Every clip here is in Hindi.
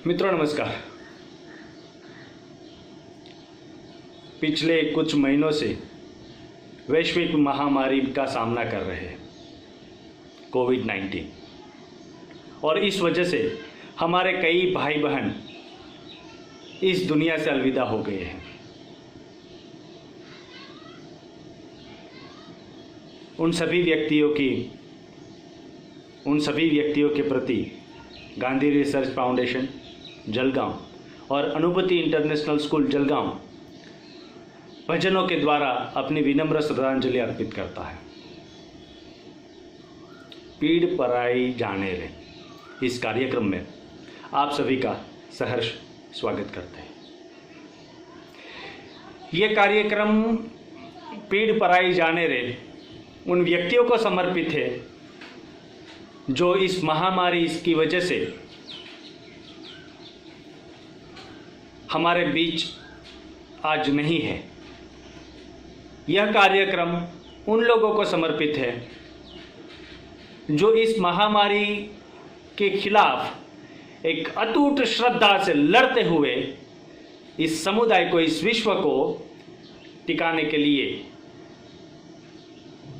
मित्रों नमस्कार। पिछले कुछ महीनों से वैश्विक महामारी का सामना कर रहे हैं कोविड-19, और इस वजह से हमारे कई भाई बहन इस दुनिया से अलविदा हो गए हैं। उन सभी व्यक्तियों के प्रति गांधी रिसर्च फाउंडेशन जलगांव और अनुभूति इंटरनेशनल स्कूल जलगांव भजनों के द्वारा अपनी विनम्र श्रद्धांजलि अर्पित करता है। पीड़ पराई जाने रे, इस कार्यक्रम में आप सभी का सहर्ष स्वागत करते हैं। ये कार्यक्रम पीड़ पराई जाने रे उन व्यक्तियों को समर्पित है जो इस महामारी की वजह से हमारे बीच आज नहीं है। यह कार्यक्रम उन लोगों को समर्पित है जो इस महामारी के खिलाफ एक अटूट श्रद्धा से लड़ते हुए इस समुदाय को, इस विश्व को टिकाने के लिए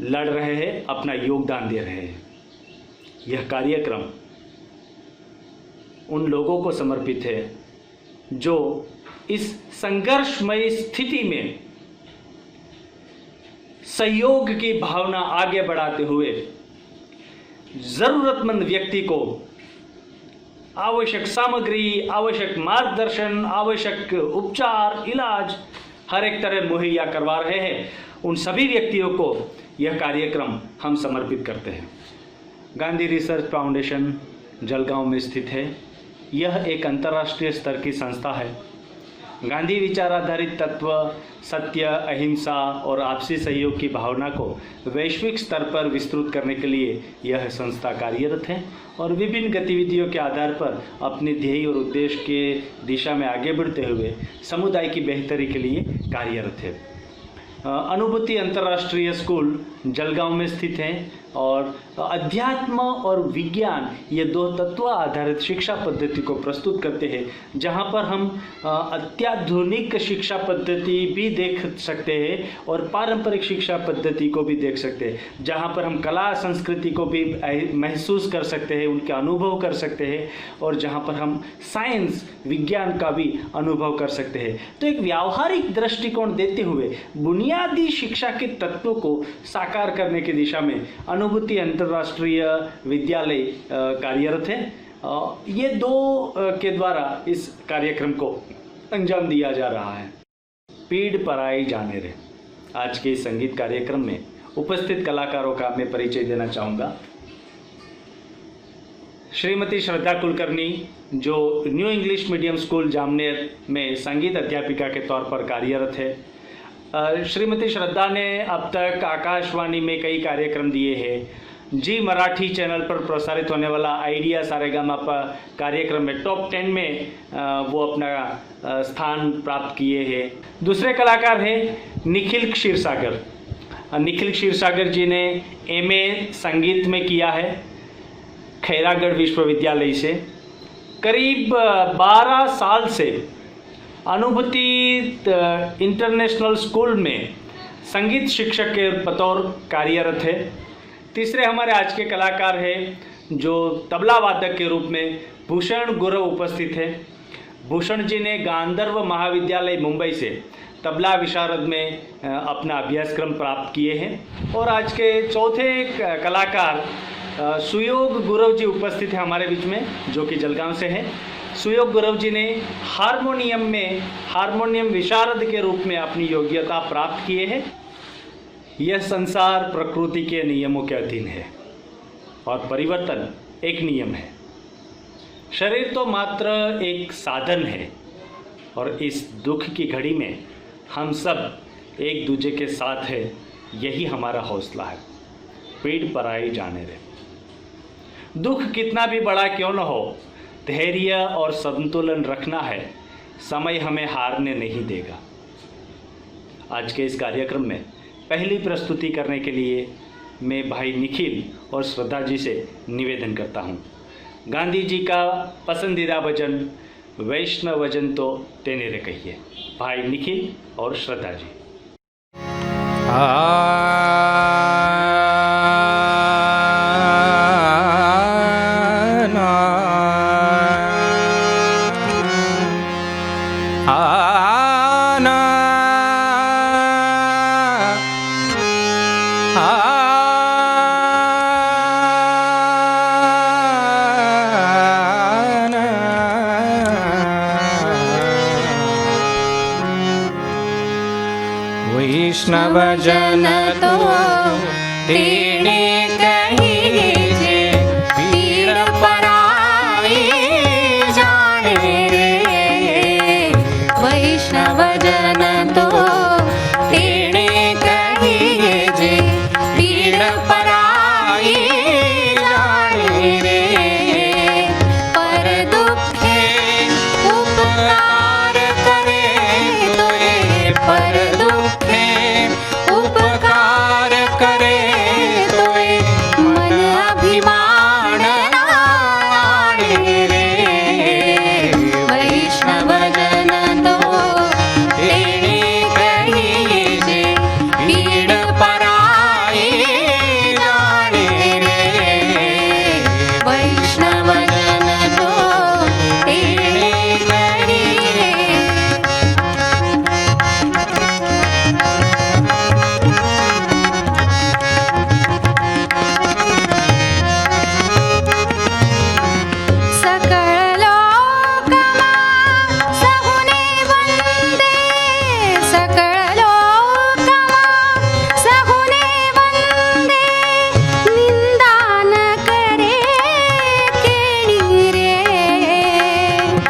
लड़ रहे हैं, अपना योगदान दे रहे हैं। यह कार्यक्रम उन लोगों को समर्पित है जो इस संघर्षमयी स्थिति में सहयोग की भावना आगे बढ़ाते हुए जरूरतमंद व्यक्ति को आवश्यक सामग्री, आवश्यक मार्गदर्शन, आवश्यक उपचार, इलाज हर एक तरह मुहैया करवा रहे हैं। उन सभी व्यक्तियों को यह कार्यक्रम हम समर्पित करते हैं। गांधी रिसर्च फाउंडेशन जलगांव में स्थित है। यह एक अंतर्राष्ट्रीय स्तर की संस्था है। गांधी विचार आधारित तत्व, सत्य, अहिंसा और आपसी सहयोग की भावना को वैश्विक स्तर पर विस्तृत करने के लिए यह संस्था कार्यरत है और विभिन्न गतिविधियों के आधार पर अपने ध्येय और उद्देश्य के दिशा में आगे बढ़ते हुए समुदाय की बेहतरी के लिए कार्यरत है। अनुभूति अंतर्राष्ट्रीय स्कूल जलगांव में स्थित है और अध्यात्म और विज्ञान ये दो तत्व आधारित शिक्षा पद्धति को प्रस्तुत करते हैं, जहां पर हम अत्याधुनिक शिक्षा पद्धति भी देख सकते हैं और पारंपरिक शिक्षा पद्धति को भी देख सकते हैं, जहां पर हम कला संस्कृति को भी महसूस कर सकते हैं, उनके अनुभव कर सकते हैं, और जहां पर हम साइंस विज्ञान का भी अनुभव कर सकते हैं। तो एक व्यावहारिक दृष्टिकोण देते हुए बुनियादी शिक्षा के तत्वों को साकार करने की दिशा में अनुभूति अंतर्राष्ट्रीय विद्यालय कार्यरत है। ये दो के द्वारा इस कार्यक्रम को अंजाम दिया जा रहा है। पीड़ पराई जाने रे, आज के इस संगीत कार्यक्रम में उपस्थित कलाकारों का मैं परिचय देना चाहूँगा। श्रीमती श्रद्धा कुलकर्णी, जो new English medium school Jamner में संगीत अध्यापिका के तौर पर कार्यरत है। श्रीमती श्रद्धा ने अब तक आकाशवाणी में कई कार्यक्रम दिए हैं। जी मराठी चैनल पर प्रसारित होने वाला आइडिया सारेगामापा कार्यक्रम में टॉप 10 में वो अपना स्थान प्राप्त किए हैं। दूसरे कलाकार हैं निखिल क्षीरसागर। निखिल क्षीरसागर जी ने MA संगीत में किया है खैरागढ़ विश्वविद्यालय से। करीब 12 साल से अनुभूति इंटरनेशनल स्कूल में संगीत शिक्षक के बतौर कार्यरत है। तीसरे हमारे आज के कलाकार हैं जो तबला वादक के रूप में भूषण गुरव उपस्थित है। भूषण जी ने गांधर्व महाविद्यालय मुंबई से तबला विशारद में अपना अभ्यासक्रम प्राप्त किए हैं। और आज के चौथे कलाकार सुयोग गुरव जी उपस्थित है हमारे बीच में, जो कि जलगांव से हैं। सुयोग गुरव जी ने हारमोनियम विशारद के रूप में अपनी योग्यता प्राप्त किए हैं। यह संसार प्रकृति के नियमों के अधीन है और परिवर्तन एक नियम है। शरीर तो मात्र एक साधन है और इस दुख की घड़ी में हम सब एक दूसरे के साथ है, यही हमारा हौसला है। पीड़ पराई जाने रे। दुख कितना भी बड़ा क्यों न हो, धैर्य और संतुलन रखना है। समय हमें हारने नहीं देगा। आज के इस कार्यक्रम में पहली प्रस्तुति करने के लिए मैं भाई निखिल और श्रद्धा जी से निवेदन करता हूँ। गांधी जी का पसंदीदा भजन વૈષ્ણવજન તો તેને રે કહીએ. ભાઈ નિખિલ और श्रद्धा जी. વૈષ્ણવજન તો તેને કહીએ જે પીડ પરાઈ જાણે રે. વૈષ્ણવજન તો તેને કહીએ જે પીડ પરાઈ જાણે રે. પર દુઃખે ઉપકાર કરે તો એ પર દુઃખે ઉપકાર કરે તો એ મન અભિમાન નાણે રે. વૈષ્ણવજન તો તેને કહીએ જે પીડ પરાઈ જાણે રે. વૈષ્ણવજન તો તેને કહીએ. सकळ लोकमा सहुने वंदे. सकळ लोकमा सहुने वंदे. निंदा न करे केणी रे.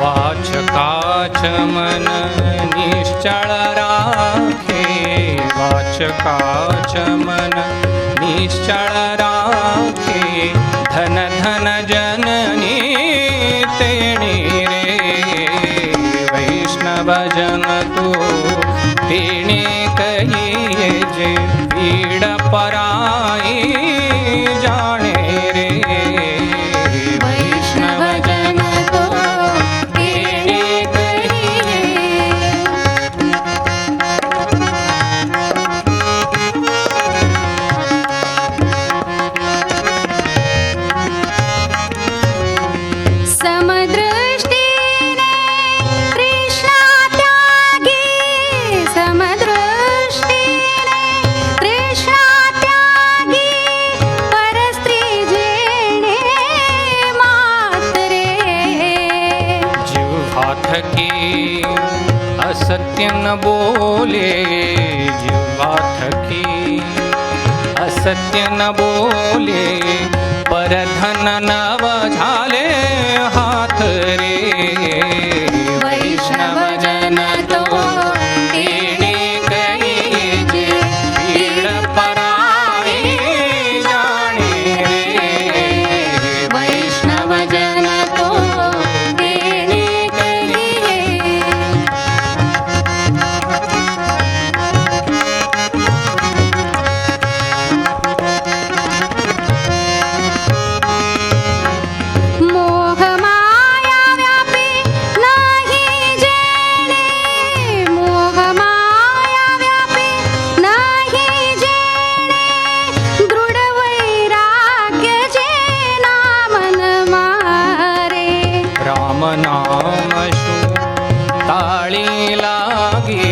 वाचकाच मन निश्चळ राखे. वाचकाच मन निश्चळ राखे. धन धन जननी तेणी रे. वैष्णवजन तो तेणे कहिए जे पीड पराई जाणे रे. वैष्णवजन तो તેને કહીએ. समदृष्टीने तृष्णा त्यागी. समदृष्टीने तृष्णा त्यागी. परस्त्री जेणे मातरे. जीवा थकी असत्य न बोले. जीवा थकी असत्य न बोले. पर धन नव झाले हाथ रे. वैष्णवजन तो તેને કહીએ જે पीड पराई जाणे रे. વૈષ્ણવજન તો તેને કહીએ. મોહ માયા વ્યાપી નહીં જેણે. મોહ માયા વ્યાપી નહીં જેણે. દૃઢ વૈરાગ્ય જેના મન મારે. राम नाम शु ताळी लागे.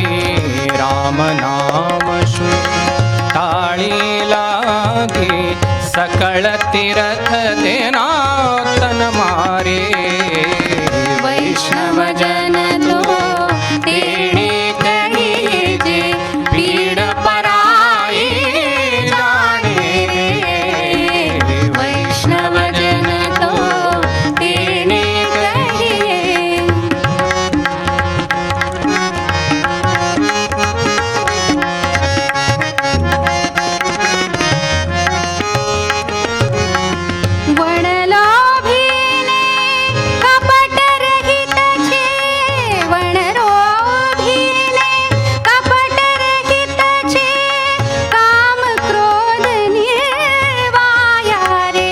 राम नाम शु ताळी लागे. सकळ तीर्थ तेना तन मारे. વૈષ્ણવજન તો તેને કહીએ જે પીડ પરાઈ જાણે રે. વૈષ્ણવજન તો તેને કહીએ. વણલોભીને કપટ રહિત છે. વણરોભીને કપટ રહિત છે. કામ ક્રોધ નિર્વાયા રે.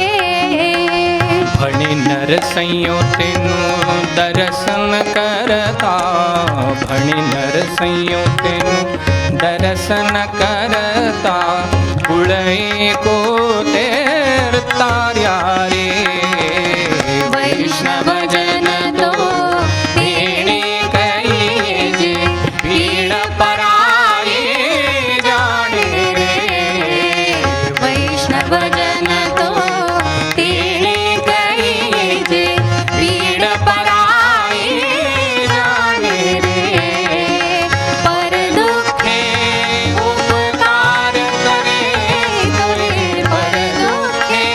ભણી નર સંયો તેનું દર્શન કરતા ભણી નરસૈયો તેનું દર્શન કરતા કુળઈ કો તેર તાર્યા રે વૈષ્ણવ જન તો તેણે કહીએ જે પીડ પરાઈ જાણે રે વૈષ્ણવ જન તો તેણે કહીએ જે પીડ પરાઈ જાણે રે પર દુઃખે ઉપકાર કરે તોરે પર દુઃખે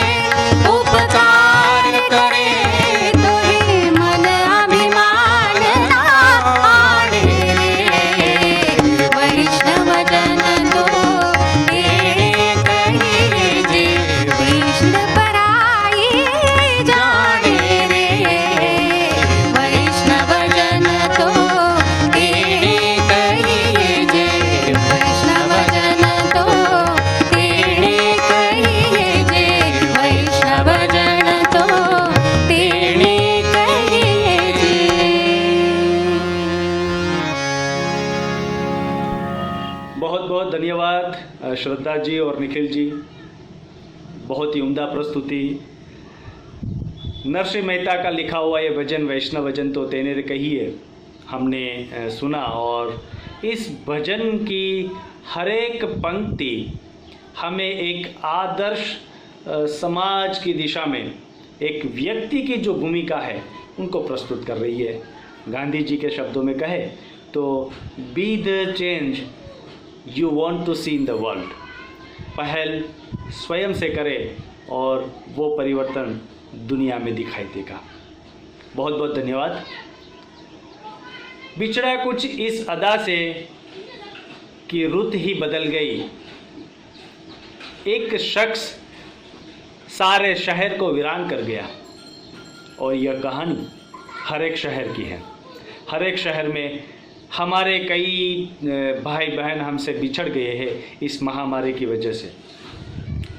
ઉપકાર કરે તોરે મન અભિમાન ના આણે રે વૈષ્ણવ જન તો તેણે કહીએ જે કૃષ્ણ પરાઈ જાણે રે વૈષ્ણવ જન તો તેણે કહીએ જે વૈષ્ણવ જન તો તેણે કહીએ જે વૈષ્ણવ જન તો તેણે કહીએ જે बहुत बहुत धन्यवाद श्रद्धा जी और निखिल जी, बहुत ही उम्दा प्रस्तुति। नरसिंह मेहता का लिखा हुआ ये भजन वैष्णव भजन तो तेने रे कहिए हमने सुना, और इस भजन की हर एक पंक्ति हमें एक आदर्श समाज की दिशा में एक व्यक्ति की जो भूमिका है उनको प्रस्तुत कर रही है। गांधी जी के शब्दों में कहे तो be the change you want to see in the world. पहल स्वयं से करें और वो परिवर्तन दुनिया में दिखाई देगा। बहुत बहुत धन्यवाद। बिछड़ा कुछ इस अदा से कि रुत ही बदल गई, एक शख्स सारे शहर को वीरान कर गया। और यह कहानी हर एक शहर की है। हर एक शहर में हमारे कई भाई बहन हमसे बिछड़ गए हैं इस महामारी की वजह से।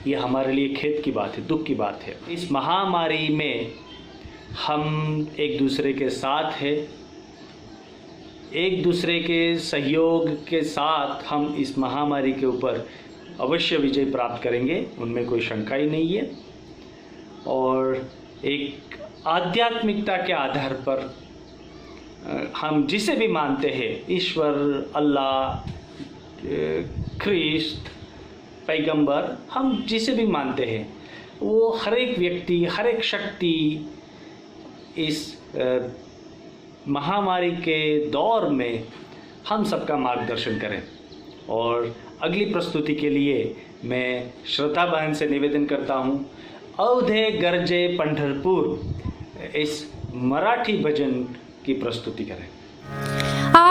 ये हमारे लिए खेद की बात है, दुख की बात है। इस महामारी में हम एक दूसरे के साथ हैं, एक दूसरे के सहयोग के साथ हम इस महामारी के ऊपर अवश्य विजय प्राप्त करेंगे, उनमें कोई शंका ही नहीं है। और एक आध्यात्मिकता के आधार पर हम जिसे भी मानते हैं, ईश्वर, अल्लाह, ख्रिस्त, पैगंबर, हम जिसे भी मानते हैं, वो हर एक व्यक्ति, हर एक शक्ति इस महामारी के दौर में हम सबका मार्गदर्शन करें। और अगली प्रस्तुति के लिए मैं श्रद्धा बहन से निवेदन करता हूँ, अवधे गरजे पंढरपुर इस मराठी भजन की प्रस्तुति करें। आ आ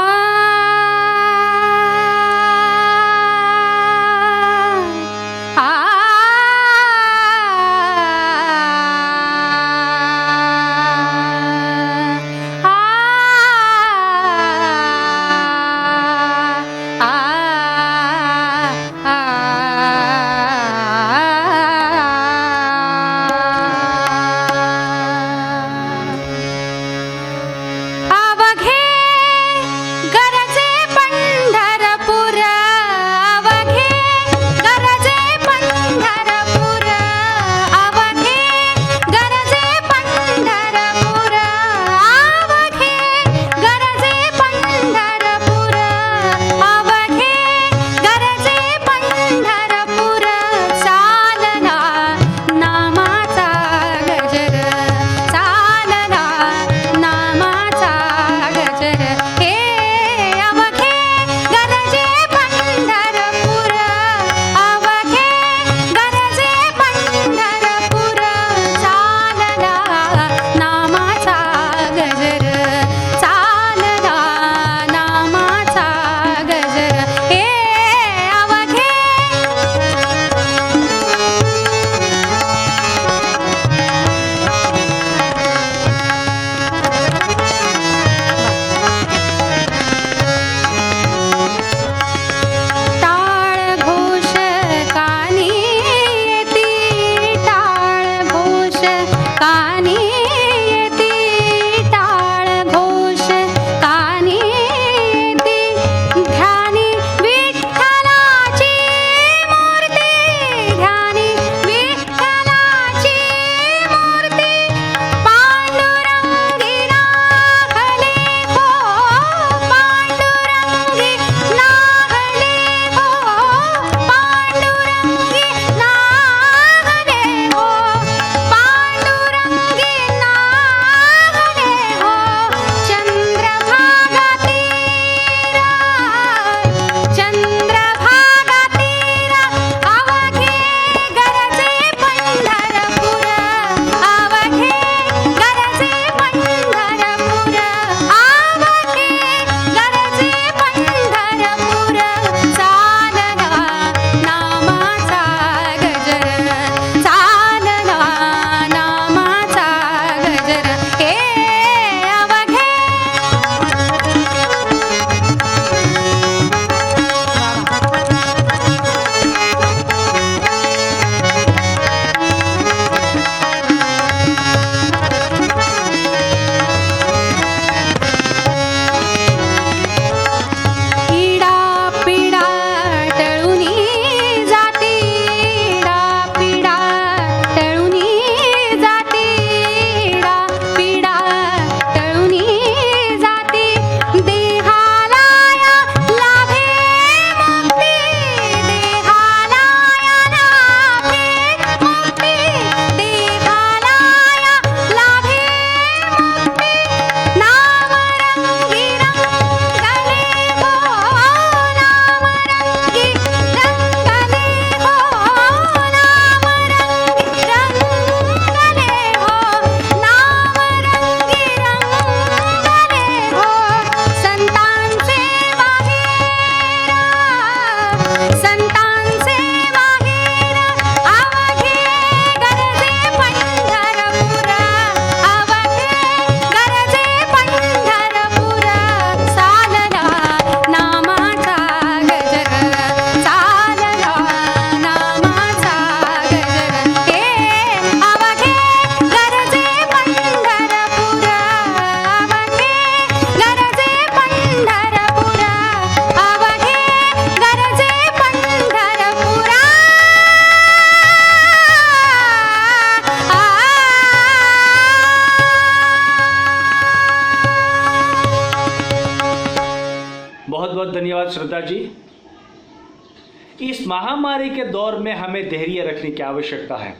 कानी येती टाळ बहुत धन्यवाद श्रद्धा जी। इस महामारी के दौर में हमें धैर्य रखने की आवश्यकता है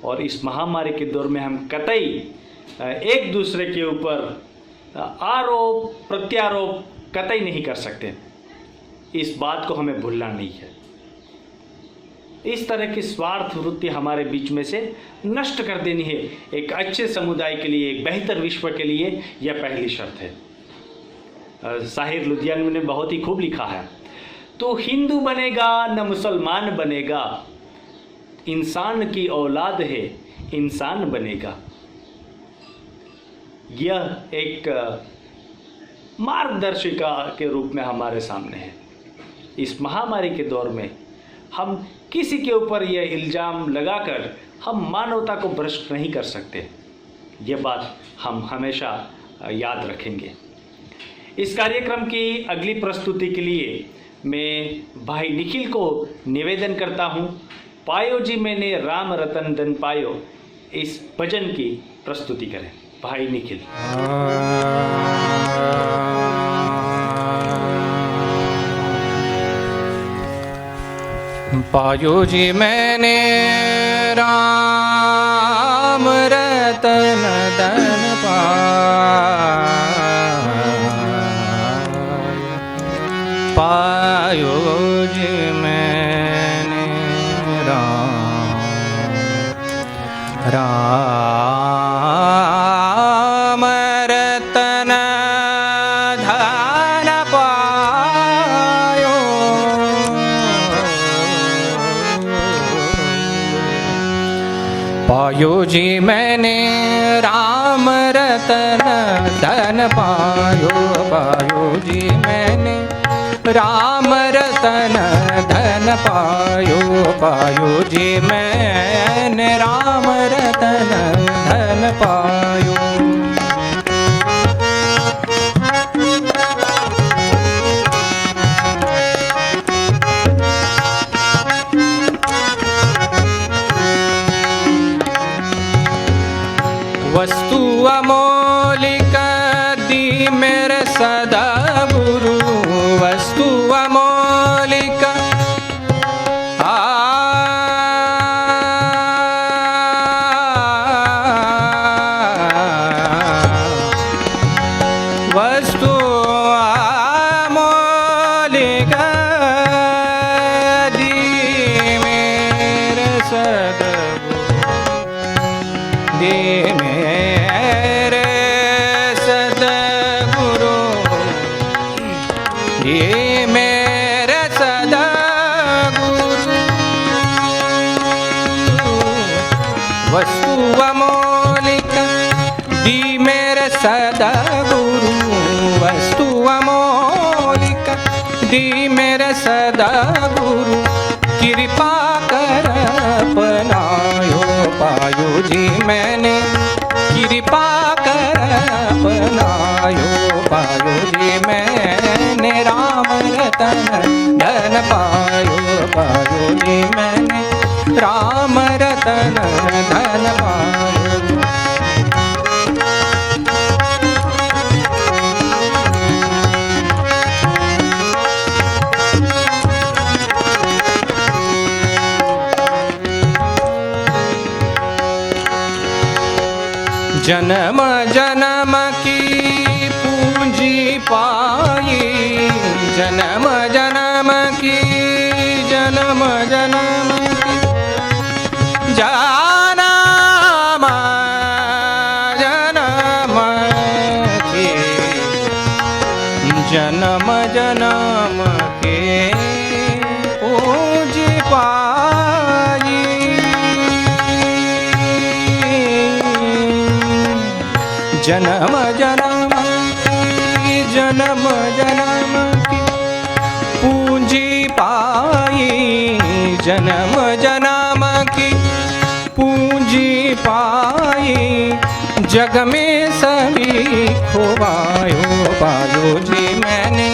और इस महामारी के दौर में हम कतई एक दूसरे के ऊपर आरोप प्रत्यारोप कतई नहीं कर सकते। इस बात को हमें भूलना नहीं है। इस तरह की स्वार्थ वृत्ति हमारे बीच में से नष्ट कर देनी है। एक अच्छे समुदाय के लिए, एक बेहतर विश्व के लिए यह पहली शर्त है। साहिर लुधियानवी ने बहुत ही खूब लिखा है, तो हिंदू बनेगा न मुसलमान बनेगा, इंसान की औलाद है इंसान बनेगा। यह एक मार्गदर्शिका के रूप में हमारे सामने है। इस महामारी के दौर में हम किसी के ऊपर यह इल्ज़ाम लगाकर हम मानवता को भ्रष्ट नहीं कर सकते। यह बात हम हमेशा याद रखेंगे। इस कार्यक्रम की अगली प्रस्तुति के लिए मैं भाई निखिल को निवेदन करता हूँ, पायो जी मैंने राम रतन धन पायो, इस भजन की प्रस्तुति करें। भाई निखिल। पायो जी मैंने राम रतन धन पायो जी मैंने राम रतन धन पायो। पायो जी मैंने राम रतन धन पायो। पायो जी मैंने राम रतन धन पायो। पायो जी मैंने राम रतन धन पायो। वस्तु अमोलिक दी मेरे सदा गुरु। वस्तु अमोलिक वस्तु अमोलिक दी मेरे सदगुरु। दी मेरे सदगुरु। ये मेरे सदगुरु। वस्तु अमोलिक दी मेरे सदगुरु। वस्तु अमोलिक दी मेरे सदगुरु। कृपा कर अपनायो। पायो जी मैंने कृपा कर अपनायो। पायो जी मैंने राम रतन धन पायो। पायो जी मैंने राम रतन धन पायो। जन्म जन्म की पूंजी पाई। जन्म जन्म की जन्म जन्म की जन्म जन्म की जन्म जन्म के पूंजी पाई। जन्म जन्म की जन्म जन्म की पूंजी पाई। जन्म जन्म की पूंजी पाई। जग में सभी खोवायो। पायो जी मैंने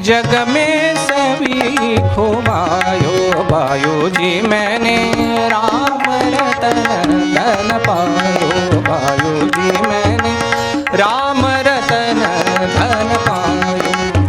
जग में सभी खोवायो। पायो जी मैंने राम रतन धन पायो। पायो जी मैंने राम रतन धन पायो।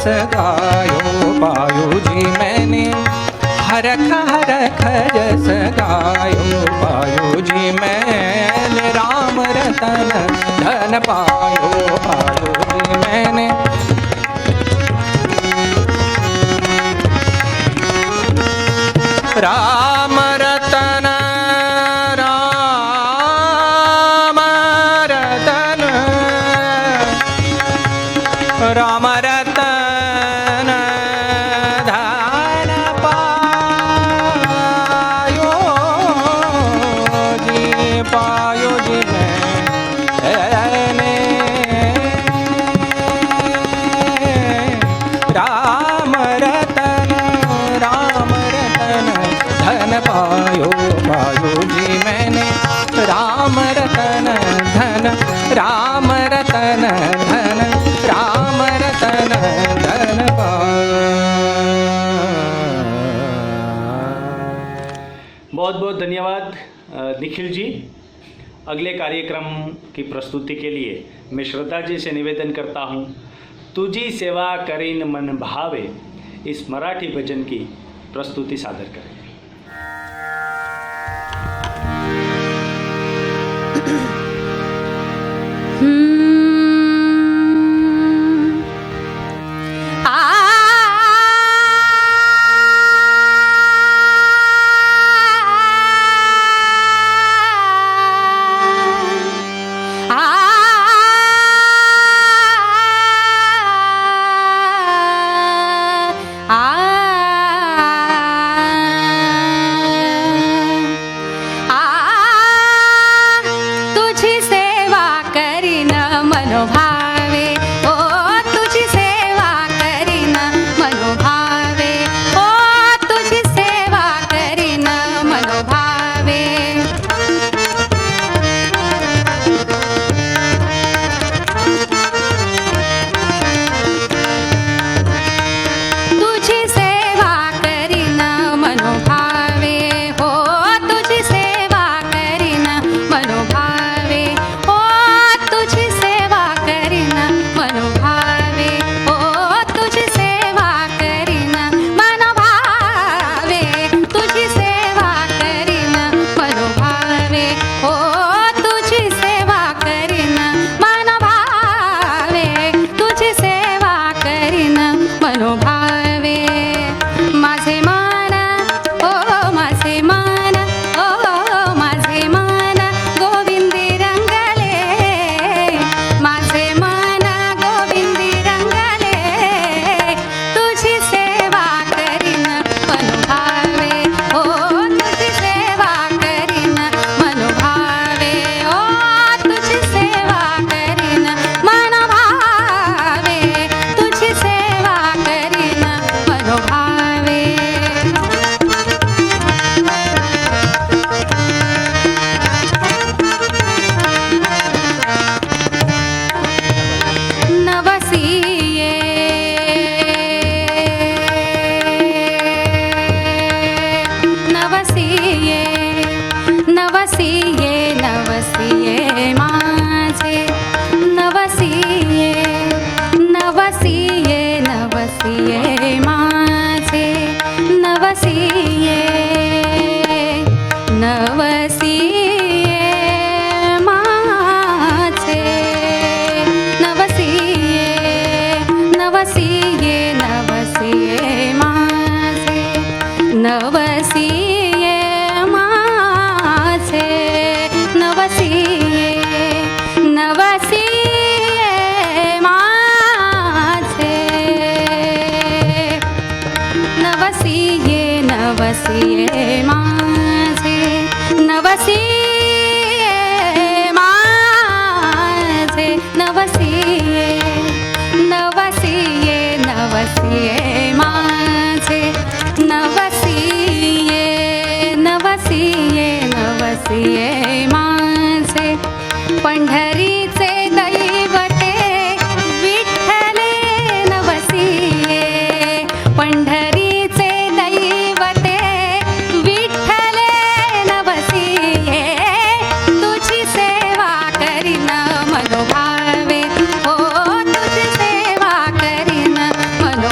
जस गायो पायो जी मैंने हरख हरख जस गायो पायो जी मैंने राम रतन धन पायो पायो जी मैंने राम रतन राम रतन राम रतन धन पायो जी मैंने राम रतन धन पायो पायो जी मैंने राम रतन धन राम रतन धन राम रतन धन बहुत बहुत धन्यवाद निखिल जी। अगले कार्यक्रम की प्रस्तुति के लिए मैं श्रद्धा जी से निवेदन करता हूँ, तुझी सेवा करीन मन भावे इस मराठी भजन की प्रस्तुति सादर करें। पंढरीचे दैवते विठ्ठले नवसिये, पंढरीचे दैवते विठ्ठले नवसिये, तुझी सेवा करीन मनोभावे, हो तुझी सेवा करीन मनोभावे,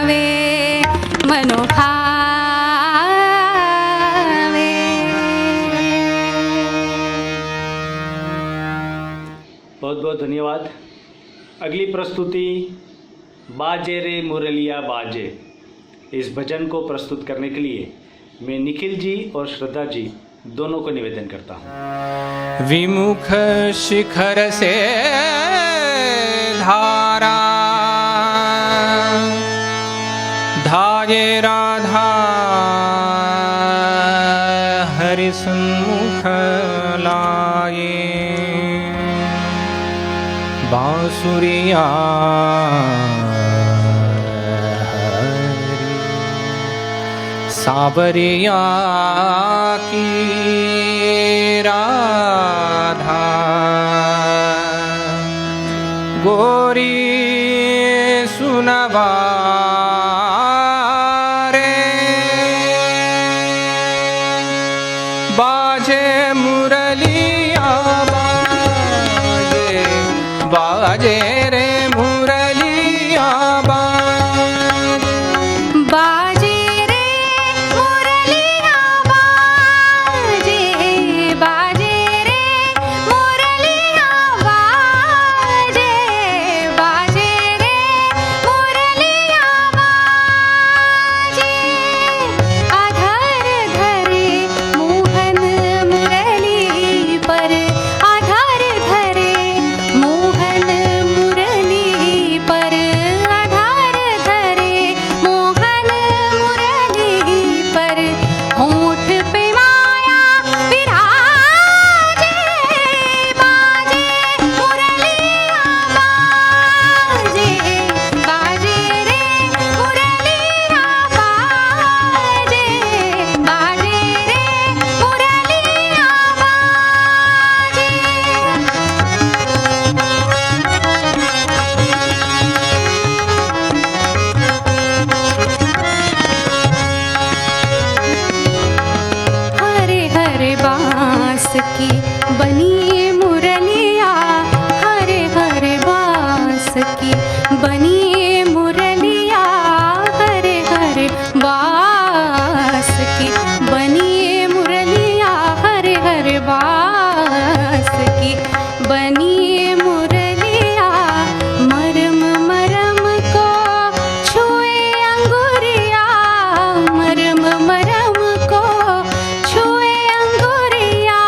मनो भावे। बहुत बहुत धन्यवाद। अगली प्रस्तुति बाजे रे मुरलिया बाजे, इस भजन को प्रस्तुत करने के लिए मैं निखिल जी और श्रद्धा जी दोनों को निवेदन करता हूँ। विमुख शिखर से धारा धाये राधा हरि सन्मुख लाए, बांसुरिया सावरिया की राधा गोरी सुनवा रे, बाजे मुरलिया बाजे, बाजे रे मुरलिया बाजे रे मुरलिया बाजे, बाजे रे मुरलिया बाजे, बाजे रे मुरलिया बाजे। आधार धरे मोहन मुरली पर, आधार धरे मोहन मुरली पर, आधार धरे मोहन मुरली पर। होंठ पे माया विराजे, बाजे मुरलिया बाजे, बाजे रे मुरलिया बाजे, बाजे रे मुरलिया हरे हरे बांस की बनी ये मुरलिया, हरे हरे बांस की बनी ये मुरलिया, हरे हरे बांस की बनी ये मुरलिया, हरे हरे बांस की बनी ये मुरलिया। मरम मरम को छुए अंगुरिया, मरम मरम को छुए अंगुरिया।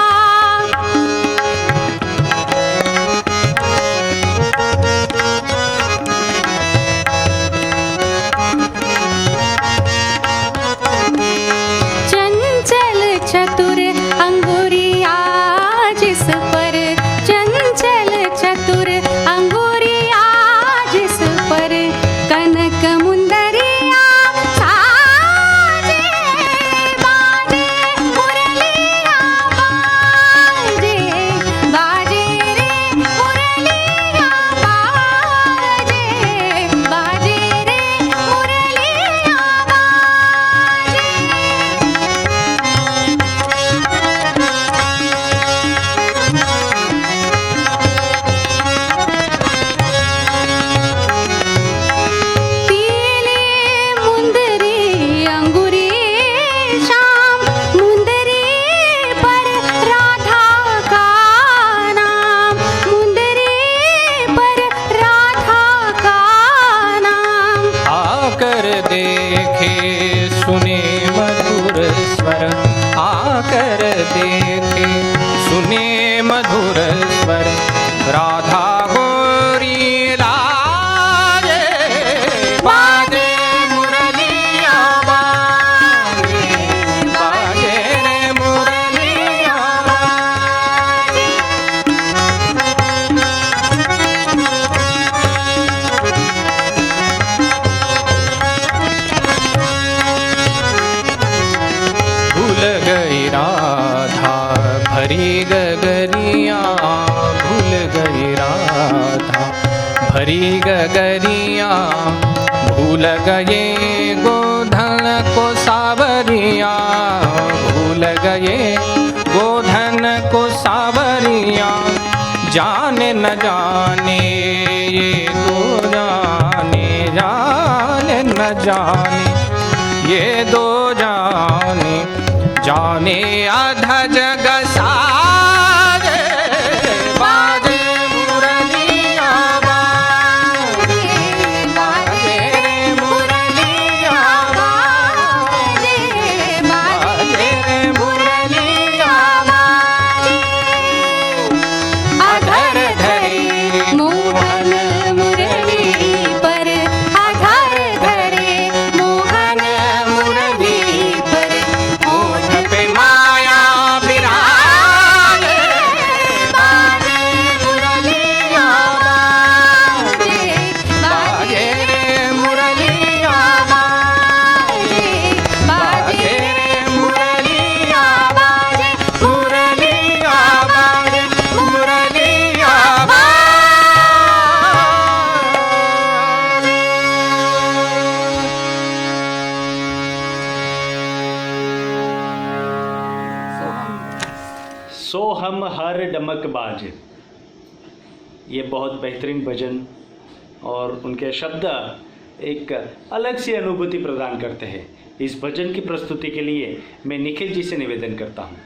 चंचल चतुर अंगुरिया जिस पर, चंचल चतुर अंगुरिया जिस पर, कनक मुंदरिया साजे, बाजे मुरलिया बाजे, बाजे रे मुरलिया बाजे, बाजे रे मुरलिया बाजे। पीले मुंदरी अंगूरी शाम, मुंदरी पर राधा का नाम, मुंदरी पर राधा का नाम। आकर देखे सुने मधुर स्वर, आकर देखे सुने मधुर स्वर, राधा गोरी लागे, बाजे मुरलिया बाजे, बाजे रे मुरलिया बाजे। भूल गई राधा भरी गगरिया, भूल गई राधा भरी गगरिया, भूल गए गोधन को सावरिया, भूल गए गोधन को सावरिया। जाने न जाने ये तो जाने, जाने न न जाने, ये दो जाने, जाने आधा जग सारे, बाजे मुरलिया बाजे, बाजे रे मुरलिया बाजे, बाजे रे मुरलिया बाजे। अधर धरे मोहन मुरली पर, आधार धरे मोहन मुरली पर, होठ पे माया विराजे, बाजे मुरलिया बाजे, बाजे रे मुरलिया बाजे, बाजे रे मुरलिया बाजे, मुरलिया बाजे, मुरलिया बाजे। सो हम हर डमक बाज, ये बहुत बेहतरीन भजन और उनके शब्द एक अलग सी अनुभूति प्रदान करते हैं। इस भजन की प्रस्तुति के लिए मैं निखिल जी से निवेदन करता हूँ।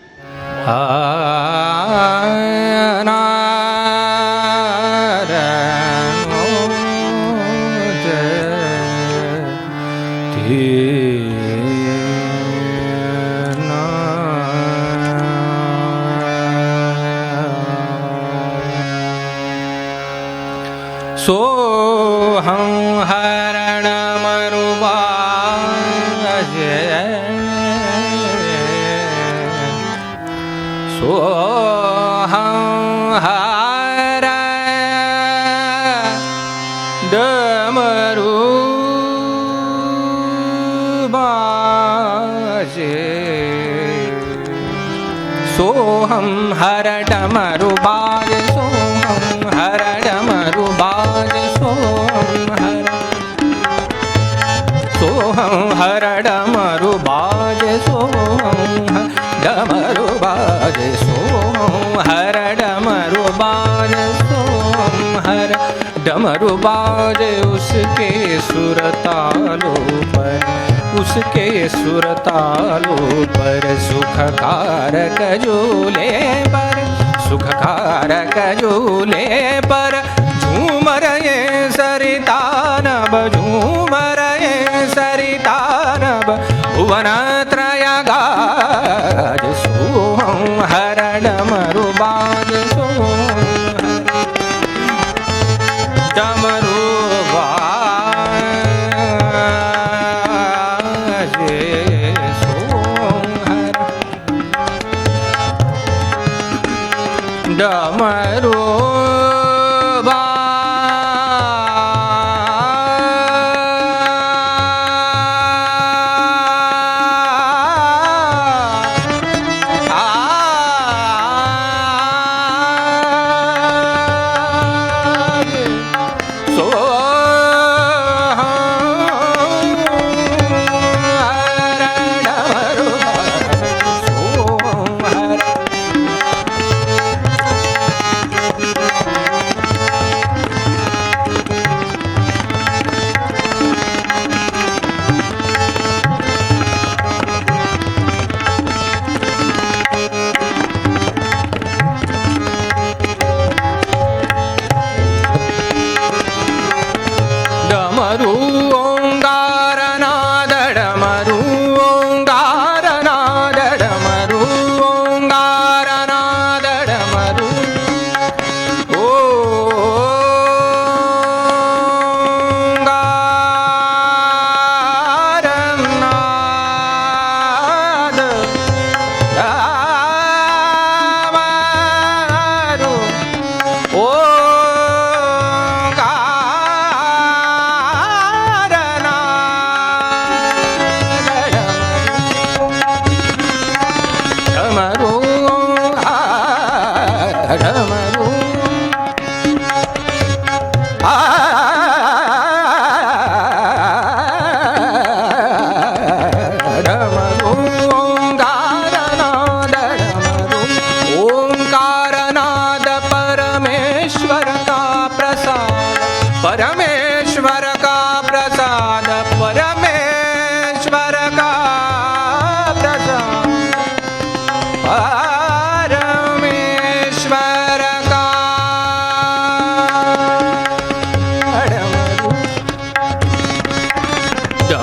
सो हम हरण मरुबाज, सो हम हर डमरू बाजे, सो हम हर डमरू बाज, सो हम हर डमरू बाज, सो हम हर डमरू बाज, सो हम डमरू बाज, सो हम हर डमरू बाज, सो हम हर डमरू बाज। उसके सुरतालों पर, उसके सुरतालों पर, सुख कारक झूले पर, सुख कारक झूले पर, झूम रहे सरिता नभ, झूम रहे सरिता नभ, भुवन त्रय गाज, सो हम हर डमरू बाज, सो डमरू बाज, सो हर डमरू बाज।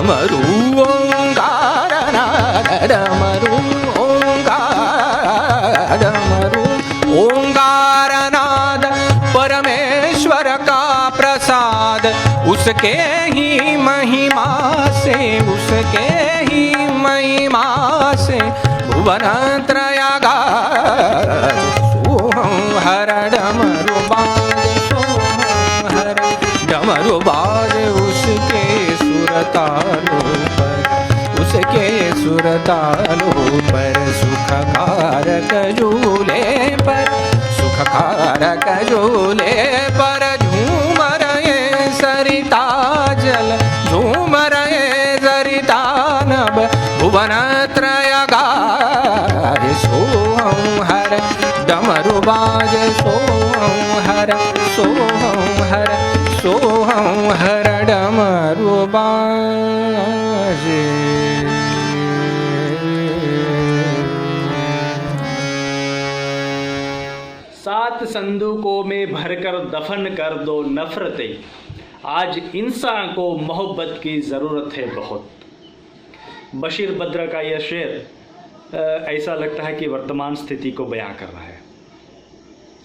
डमरू ओंकारनाद डमरू ओंकार डमरू ओंकारनाद परमेश्वर का प्रसाद उसके ही महिमा से उसके ही महिमा से भुवन त्रयागार सोहं हर डमरू बाज सोहं हर डमरू बाज उसके सुरतालों पर उसके सुरतालों पर सुखकारक झूले पर सुखकारक झूले पर झूम रहे सरिता जल झूम रहे सरिता नभ भुवन त्रयगार सोहं हर डमरू बाज सोहं हर सोहं हर सोहं हर डमरू बाज। सात संदूकों में भरकर दफन कर दो नफरतें, आज इंसान को मोहब्बत की ज़रूरत है बहुत। बशीर बद्र का यह शेर ऐसा लगता है कि वर्तमान स्थिति को बयां कर रहा है।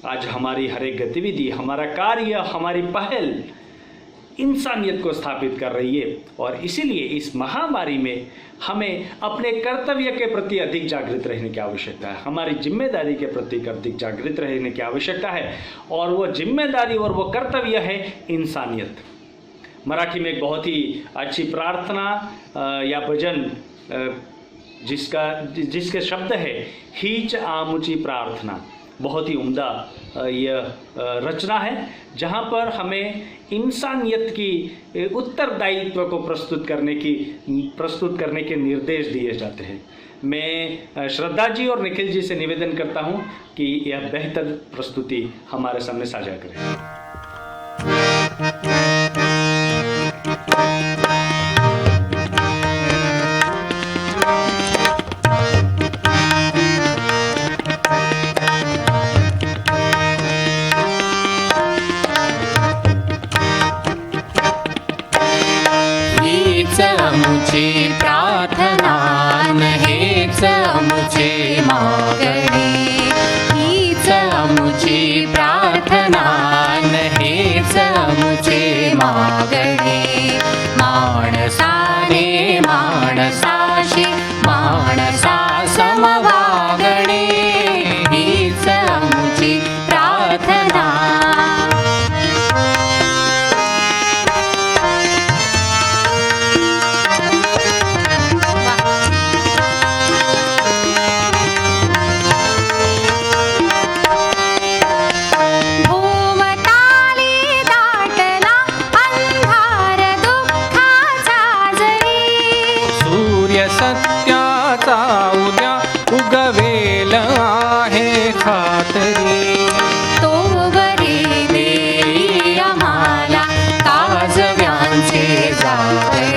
आज हमारी हर एक गतिविधि, हमारा कार्य, हमारी पहल इंसानियत को स्थापित कर रही है और इसीलिए इस महामारी में हमें अपने कर्तव्य के प्रति अधिक जागृत रहने की आवश्यकता है, हमारी जिम्मेदारी के प्रति अधिक जागृत रहने की आवश्यकता है और वो जिम्मेदारी और वो कर्तव्य है इंसानियत। मराठी में एक बहुत ही अच्छी प्रार्थना या भजन जिसके शब्द है हीच आमुची प्रार्थना, बहुत ही उम्दा यह रचना है जहाँ पर हमें इंसानियत की उत्तरदायित्व को प्रस्तुत करने के निर्देश दिए जाते हैं। मैं श्रद्धा जी और निखिल जी से निवेदन करता हूँ कि यह बेहतर प्रस्तुति हमारे सामने साझा करें। आमुची प्रार्थना हेच आमुची मागणी, हीच आमुची प्रार्थना हेच आमुची मागणी। माणसाने माणसाशी माणसा समवागणे, हीच आमुची प्रार्थना। सत्याचा उद्या उगवेल आहे खातरी, तो वरी देई आम्हाला काजव्यांचे जागणे।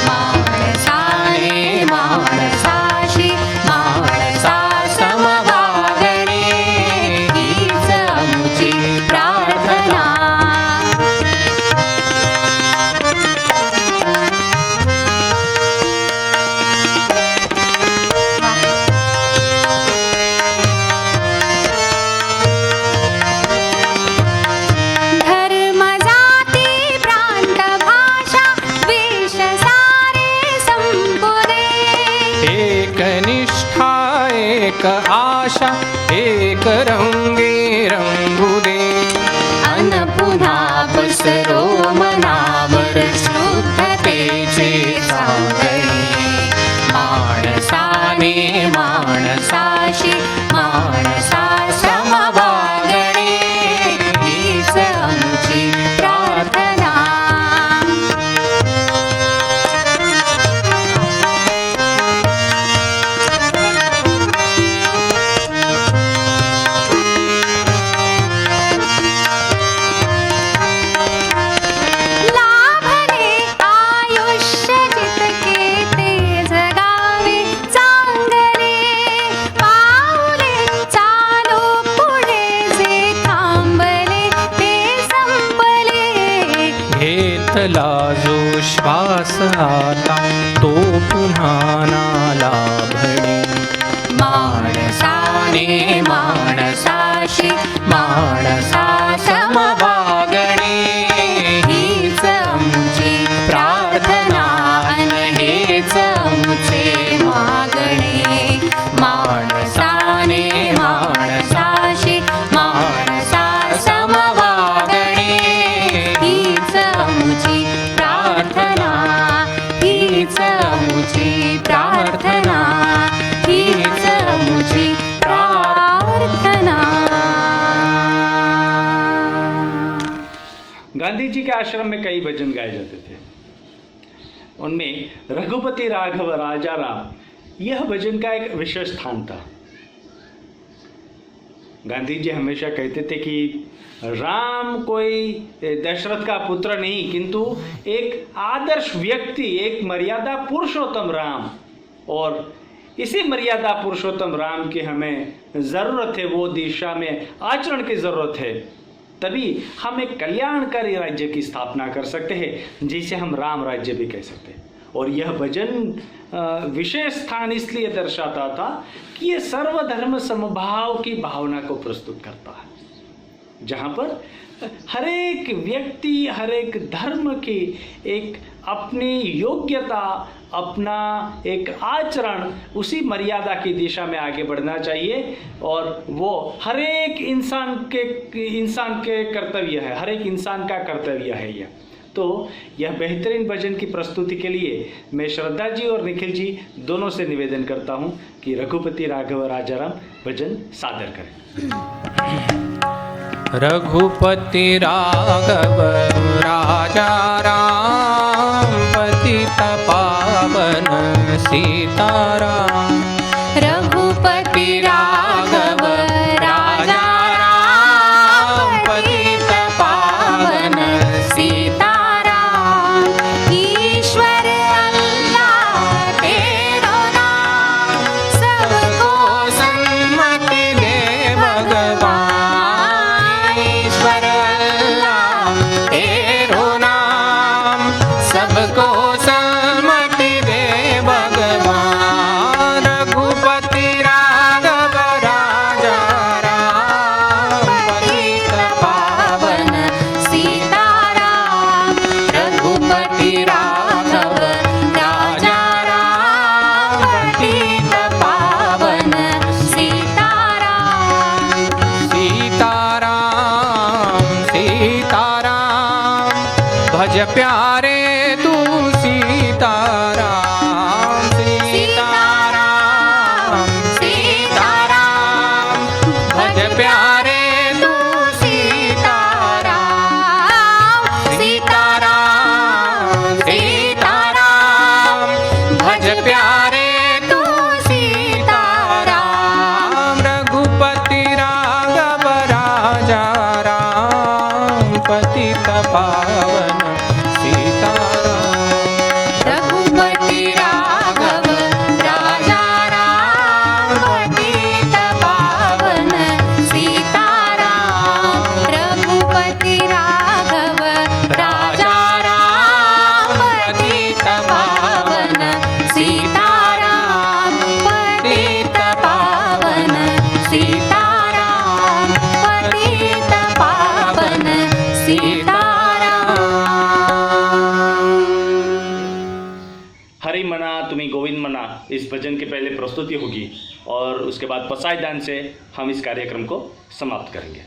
माणसाने माणसाशी माणसा समवागणे, हीच आमुची प्रार्थना। एक आशा एक रंगे रंगू दे, अन पुन्हा पसरो मनावर शुद्धतेचे सागरे। माणसाने माणसाशी माणसा समवागणे, हीच आमची प्रार्थना। विश्वास आता तो पुन्हा नाला भडी माणसाने माणसाशी माणसा समवागणे हीच आमची प्रार्थना आणि हेच आमचे मागणे माणसाने माणसाशी माणसा समवागणे हीच आमची प्रार्थना हीच आमची प्रार्थना हीच आमची प्रार्थना। गांधी जी के आश्रम में कई भजन गाए जाते थे। उनमें रघुपति राघव राजा राम यह भजन का एक विशेष स्थान था। गांधी जी हमेशा कहते थे कि राम कोई दशरथ का पुत्र नहीं, किंतु एक आदर्श व्यक्ति, एक मर्यादा पुरुषोत्तम राम, और इसी मर्यादा पुरुषोत्तम राम की हमें ज़रूरत है, वो दिशा में आचरण की ज़रूरत है, तभी हम एक कल्याणकारी राज्य की स्थापना कर सकते हैं, जिसे हम राम राज्य भी कह सकते हैं। और यह भजन विशेष स्थान इसलिए दर्शाता था कि ये सर्वधर्म समभाव की भावना को प्रस्तुत करता है, जहाँ पर हर एक व्यक्ति, हर एक धर्म की एक अपनी योग्यता, अपना एक आचरण उसी मर्यादा की दिशा में आगे बढ़ना चाहिए, और वो हर एक इंसान के कर्तव्य है, हर एक इंसान का कर्तव्य है यह। तो यह बेहतरीन भजन की प्रस्तुति के लिए मैं श्रद्धा जी और निखिल जी दोनों से निवेदन करता हूँ कि रघुपति राघव राजाराम भजन सादर करें। रघुपति राघव राजा राम पतित पावन सीताराम रघुपति राघव राजा राम पतित पावन सीताराम ईश्वर अल्लाह तेरो नाम सबको सन्मति दे भगवान ईश्वर अल्लाह तेरो नाम सबको सन्मति दे भगवान रघुपति राघव राजा राम पतित पावन सीताराम रघुपति राघव राजा राम पतित पावन सीताराम सीताराम सीताराम भज प्यारे तू सीताराम सीताराम सीताराम भज प्यारे तू सीताराम सीताराम सीताराम भज प्यारे तू सीताराम रघुपति राघव राजा राम पतित पावन सीताराम रघुपति राघव राजा राम पतित पावन सीताराम रघुपति राघव राजा राम पतित पावन सीताराम पतित पावन सीताराम पतित पावन सीताराम। हरि मना तुम्हें गोविंद मना इस भजन की पहले प्रस्तुति होगी, और उसके बाद पसाई दान से हम इस कार्यक्रम को समाप्त करेंगे।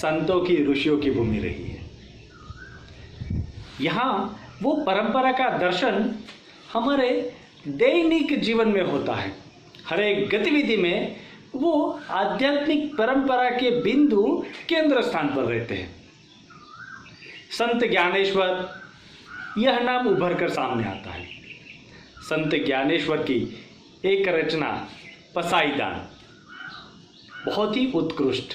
संतों की, ऋषियों की भूमि रही है। यहाँ वो परंपरा का दर्शन हमारे दैनिक जीवन में होता है। हर एक गतिविधि में वो आध्यात्मिक परंपरा के बिंदु केंद्र स्थान पर रहते हैं। संत ज्ञानेश्वर यह नाम उभर कर सामने आता है। संत ज्ञानेश्वर की एक रचना पसाईदान बहुत ही उत्कृष्ट,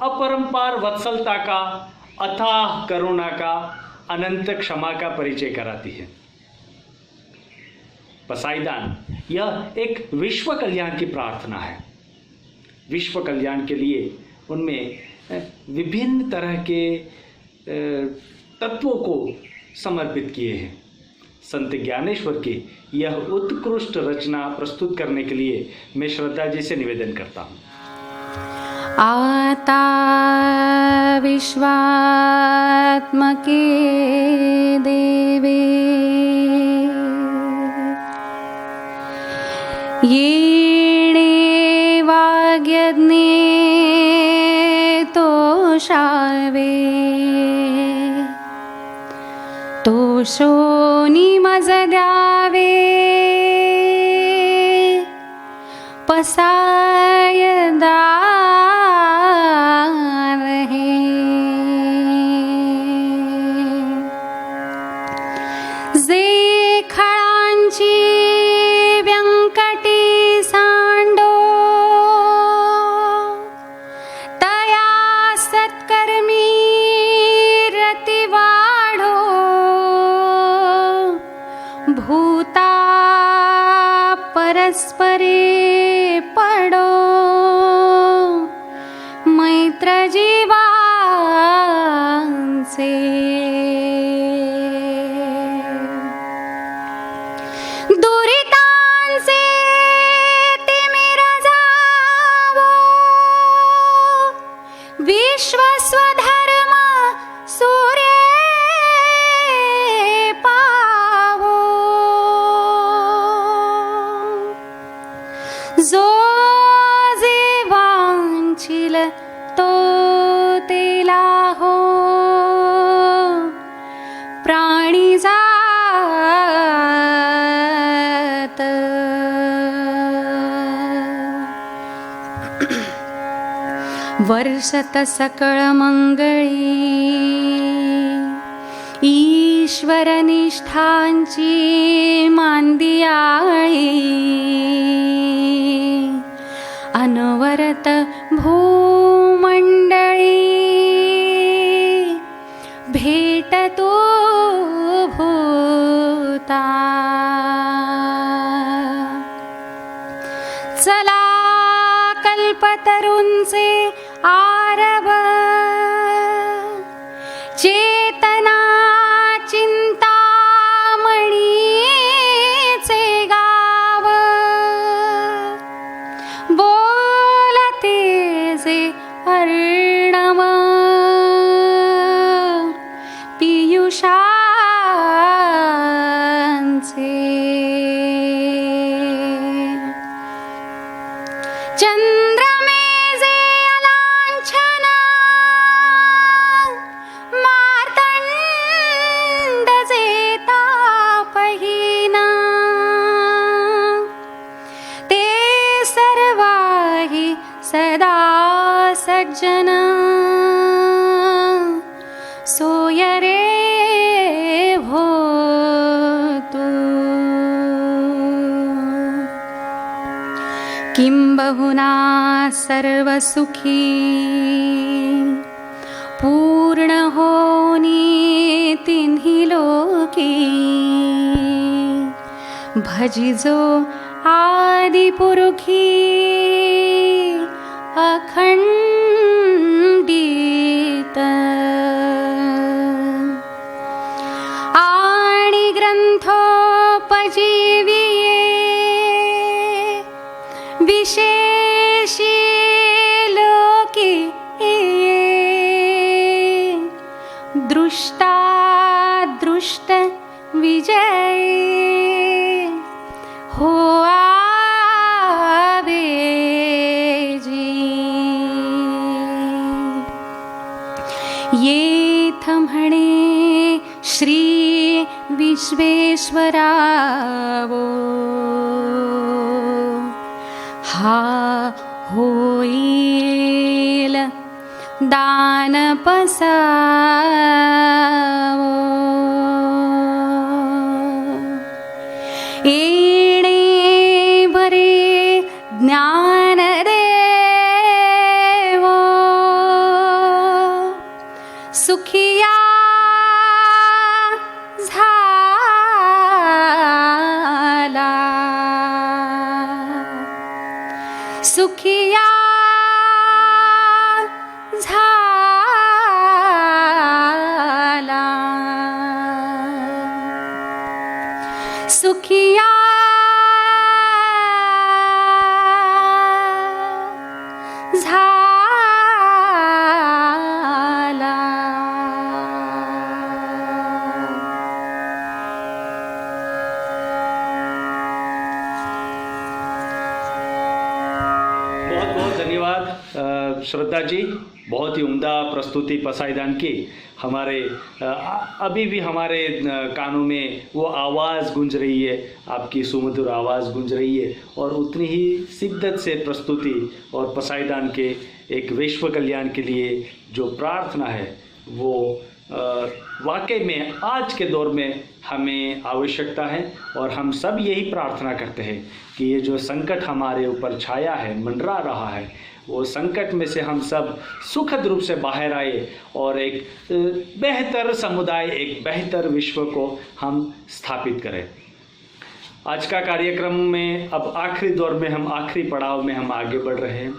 अपरंपार वत्सलता का, अथाह करुणा का, अनंत क्षमा का परिचय कराती है। पसाईदान यह एक विश्व कल्याण की प्रार्थना है। विश्व कल्याण के लिए उनमें विभिन्न तरह के तत्वों को समर्पित किए हैं। संत ज्ञानेश्वर की यह उत्कृष्ट रचना प्रस्तुत करने के लिए मैं श्रद्धा जी से निवेदन करता हूँ। आता विश्वात्मके देवे येणे वाग्यज्ञे तोषावे तोषोनी मज द्यावे पसायदान हे जे खळांची व्यंकटी सांडो तया सत्कर्मी रती वाढो भूता परस्परे पडो मैत्र जीवांचे दुरितांचे तिमिर जावो विश्व स्वधर्म सूर्य पावो जो जे वांछिल तो तेला हो प्राणी जात वर्षत सकळ मंगळी ईश्वर निष्ठांची मांदियाळी अनवरत भूमंडळी भेटतो भूता चला कल्पतरूंचे आरव चेतना चिंतामणीचे गाव बोलते जे अर्णव पियुषांचे चंद्रमे जे अलांछन मार्तंड जे तापहीन ते सर्वाही सदा सज्जन सोय रे भोतु किंबहुना सर्वसुखी पूर्ण होनी तिन्ही लोकी भजिजो आदिपुरुखी अखंडित आणि ग्रंथोपजीविये विशेषी लोकी दृष्टा दृष्ट विजय हो आवे जी म्हणे श्री विश्वेश्वरावो हा होईल दान पसावो येणे बरे ज्ञान देवो सुखिया झाला सुखिया झाला सुखिया झाला। बहुत बहुत धन्यवाद श्रद्धा जी, बहुत ही उम्दा प्रस्तुति पसाईदान की। हमारे अभी भी हमारे कानों में वो आवाज़ गूंज रही है, आपकी सुमधुर आवाज़ गूंज रही है और उतनी ही शिद्दत से प्रस्तुति और पसाईदान के एक विश्व कल्याण के लिए जो प्रार्थना है वो वाकई में आज के दौर में हमें आवश्यकता है। और हम सब यही प्रार्थना करते हैं कि ये जो संकट हमारे ऊपर छाया है, मंडरा रहा है, वो संकट में से हम सब सुखद रूप से बाहर आए और एक बेहतर समुदाय, एक बेहतर विश्व को हम स्थापित करें। आज का कार्यक्रम में अब आखिरी दौर में हम आखिरी पड़ाव में हम आगे बढ़ रहे हैं।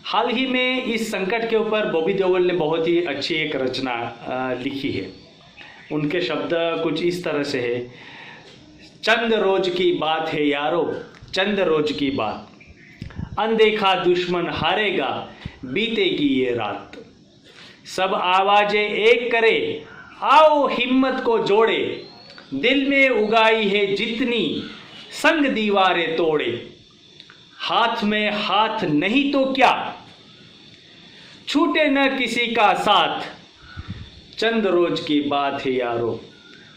हाल ही में इस संकट के ऊपर बॉबी देओल ने बहुत ही अच्छी एक रचना लिखी है। उनके शब्द कुछ इस तरह से है, चंद रोज की बात है यारो, चंद रोज की बात, अनदेखा दुश्मन हारेगा, बीतेगी ये रात, सब आवाजें एक करे, आओ हिम्मत को जोड़े, दिल में उगाई है जितनी, संग दीवारें तोड़े, हाथ में हाथ नहीं तो क्या, छूटे न किसी का साथ, चंद रोज की बात है यारो,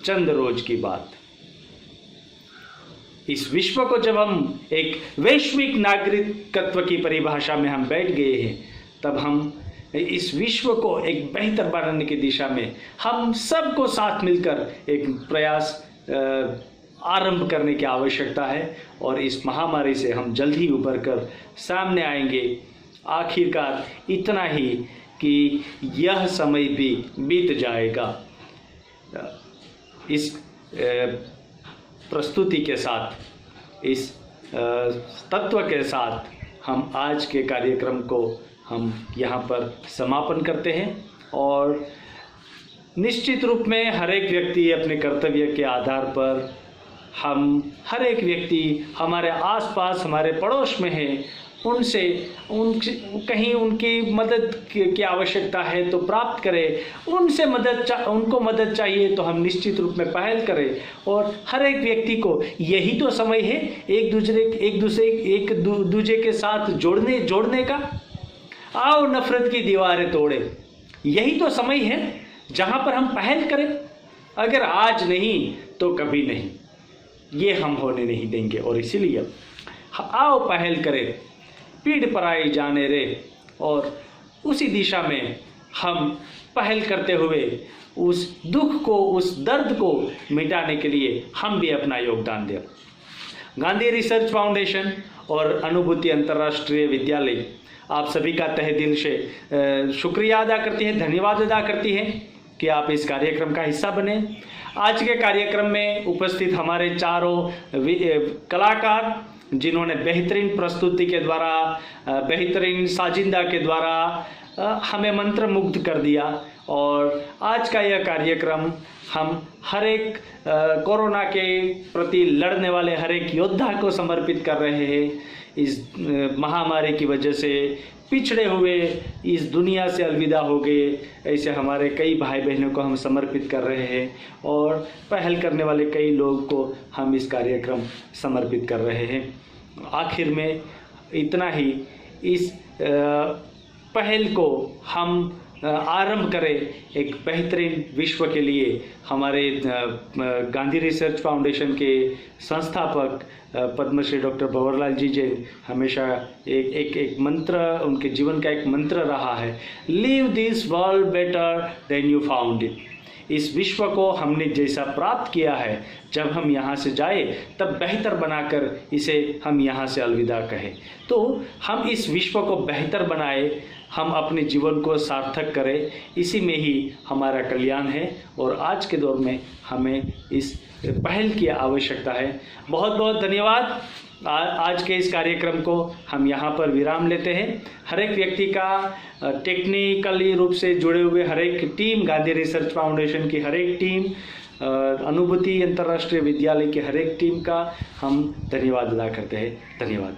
चंद रोज की बात। इस विश्व को जब हम एक वैश्विक नागरिकत्व की परिभाषा में हम बैठ गए हैं, तब हम इस विश्व को एक बेहतर बनाने की दिशा में हम सबको साथ मिलकर एक प्रयास आरंभ करने की आवश्यकता है और इस महामारी से हम जल्द ही उभर कर सामने आएंगे। आखिरकार इतना ही कि यह समय भी बीत जाएगा। इस प्रस्तुति के साथ, इस तत्व के साथ हम आज के कार्यक्रम को हम यहाँ पर समापन करते हैं और निश्चित रूप में हर एक व्यक्ति अपने कर्तव्य के आधार पर, हम हर एक व्यक्ति हमारे आसपास हमारे पड़ोस में है, उनसे कहीं उनकी मदद की आवश्यकता है तो प्राप्त करें, उनसे उनको मदद चाहिए तो हम निश्चित रूप में पहल करें। और हर एक व्यक्ति को यही तो समय है एक दूसरे के साथ जोड़ने का। आओ नफरत की दीवारें तोड़े, यही तो समय है जहाँ पर हम पहल करें। अगर आज नहीं तो कभी नहीं, ये हम होने नहीं देंगे। और इसीलिए आओ पहल करें, पीड़ पराई जाने रे, और उसी दिशा में हम पहल करते हुए उस दुख को, उस दर्द को मिटाने के लिए हम भी अपना योगदान दें। गांधी रिसर्च फाउंडेशन और अनुभूति अंतर्राष्ट्रीय विद्यालय आप सभी का तहे दिल से शुक्रिया अदा करती है, धन्यवाद अदा करती है कि आप इस कार्यक्रम का हिस्सा बने। आज के कार्यक्रम में उपस्थित हमारे चारों कलाकार, जिन्होंने बेहतरीन प्रस्तुति के द्वारा, बेहतरीन साजिंदा के द्वारा हमें मंत्रमुग्ध कर दिया। और आज का यह कार्यक्रम हम हर एक कोरोना के प्रति लड़ने वाले हर एक योद्धा को समर्पित कर रहे हैं। इस महामारी की वजह से पिछड़े हुए इस दुनिया से अलविदा हो गए ऐसे हमारे कई भाई बहनों को हम समर्पित कर रहे हैं और पहल करने वाले कई लोगों को हम इस कार्यक्रम समर्पित कर रहे हैं। आखिर में इतना ही, इस पहल को हम आरंभ करें एक बेहतरीन विश्व के लिए। हमारे गांधी रिसर्च फाउंडेशन के संस्थापक पद्मश्री डॉक्टर भंवरलाल जी जैन हमेशा एक मंत्र, उनके जीवन का एक मंत्र रहा है, leave this world better than you found it. इस विश्व को हमने जैसा प्राप्त किया है, जब हम यहाँ से जाए तब बेहतर बनाकर इसे हम यहाँ से अलविदा कहें। तो हम इस विश्व को बेहतर बनाए, हम अपने जीवन को सार्थक करें, इसी में ही हमारा कल्याण है। और आज के दौर में हमें इस पहल की आवश्यकता है। बहुत बहुत धन्यवाद। आज के इस कार्यक्रम को हम यहाँ पर विराम लेते हैं। हर एक व्यक्ति का टेक्निकली रूप से जुड़े हुए हर एक टीम, गांधी रिसर्च फाउंडेशन की हर एक टीम, अनुभूति अंतर्राष्ट्रीय विद्यालय की हर एक टीम का हम धन्यवाद अदा करते हैं। धन्यवाद।